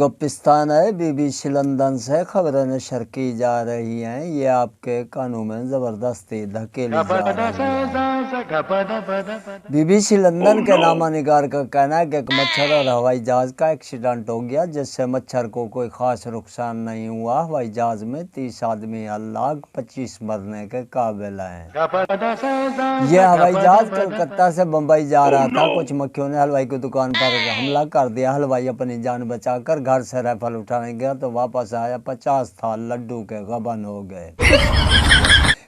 गप्पिस्तान है। BBC London से खबरें नशर की जा रही हैं। ये आपके कानों में जबरदस्ती धकेली जा रही है। बीबीसी लंदन के नामा निगार का कहना है कि एक मच्छर और हवाई जहाज का एक्सीडेंट हो गया, जिससे मच्छर को कोई खास नुकसान नहीं हुआ। हवाई जहाज में 30 आदमी हलाक, 25 मरने के काबिल हैं। यह हवाई जहाज कलकत्ता से बम्बई जा रहा था। कुछ मक्खियों ने हलवाई की दुकान पर हमला कर दिया। हलवाई अपनी जान बचाकर घर से राइफल उठाने गया तो वापस आया 50 थाल लड्डू के गबन हो गए।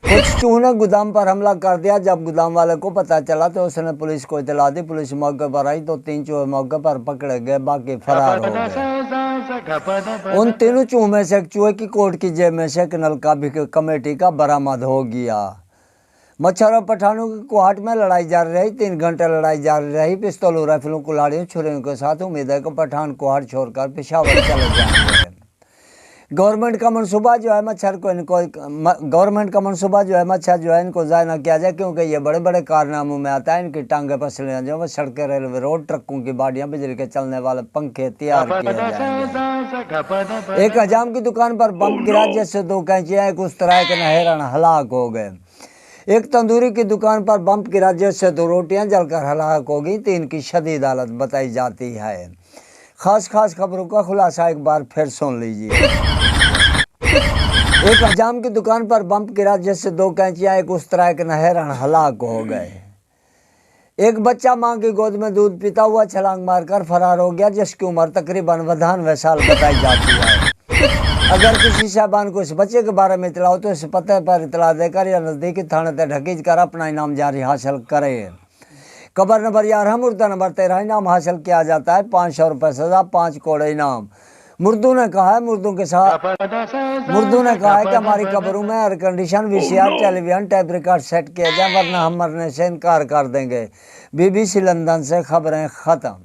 कुछ चूहों ने गोदाम पर हमला कर दिया। जब गोदाम वाले को पता चला तो उसने पुलिस को इतला दी। पुलिस मौके पर आई तो 3 चूहे मौके पर पकड़े गए, बाकी फरार हो गए। उन तीनों चूहों में से एक चूहे की कोट की जेब में से एक नलका भी कमेटी का बरामद हो गया। मच्छर और पठानों की कुहाट में लड़ाई जारी रही। 3 घंटे लड़ाई जारी रही। पिस्तौलों, राइफलों, कुल्हाड़ियों, छुरियों के साथ। उम्मीद है कि पठान कुहाट छोड़कर पेशावर चले जाएंगे। गवर्नमेंट का मंसूबा जो है मच्छर इनको ज़ाया न किया जाए, क्योंकि ये बड़े बड़े कारनामों में आता है। इनकी टांगे पसलियाँ जो है सड़कें, रेलवे रोड, ट्रकों की बाड़ियाँ, बिजली के चलने वाले पंखे तैयार किए जाएंगे। एक हजाम की दुकान पर बम गिरा, जिससे 2 कैंचियाँ, एक उस तरह के नहरन हलाक हो गए। एक तंदूरी की दुकान पर बम गिरा, जिससे 2 रोटियां जलकर हलाक हो गई। 3 की शदीद हालत बताई जाती है। खास खबरों का खुलासा एक बार फिर सुन लीजिए। एक हजाम की दुकान पर बम गिरा, जिससे 2 कैंचियां, एक उस तरह के नहरन हलाक हो गए। एक बच्चा मां की गोद में दूध पीता हुआ छलांग मारकर फरार हो गया, जिसकी उम्र तकरीबन 92 साल बताई जाती है। अगर किसी साहबान को इस बच्चे के बारे में इतला हो तो इस पते पर इतला देकर या नज़दीकी थाने तक ढकीज कर अपना इनाम जारी हासिल करें। कबर नंबर 11, मुर्दा नंबर 13 इनाम हासिल किया जाता है। 500 रुपये सजा, 5 कोड़े इनाम। मुर्दों ने कहा है कि हमारी कब्रों में air condition, VCR, television, tape record set किया जाए, वरना हम मरने से इनकार कर देंगे। बीबीसी लंदन से खबरें खत्म।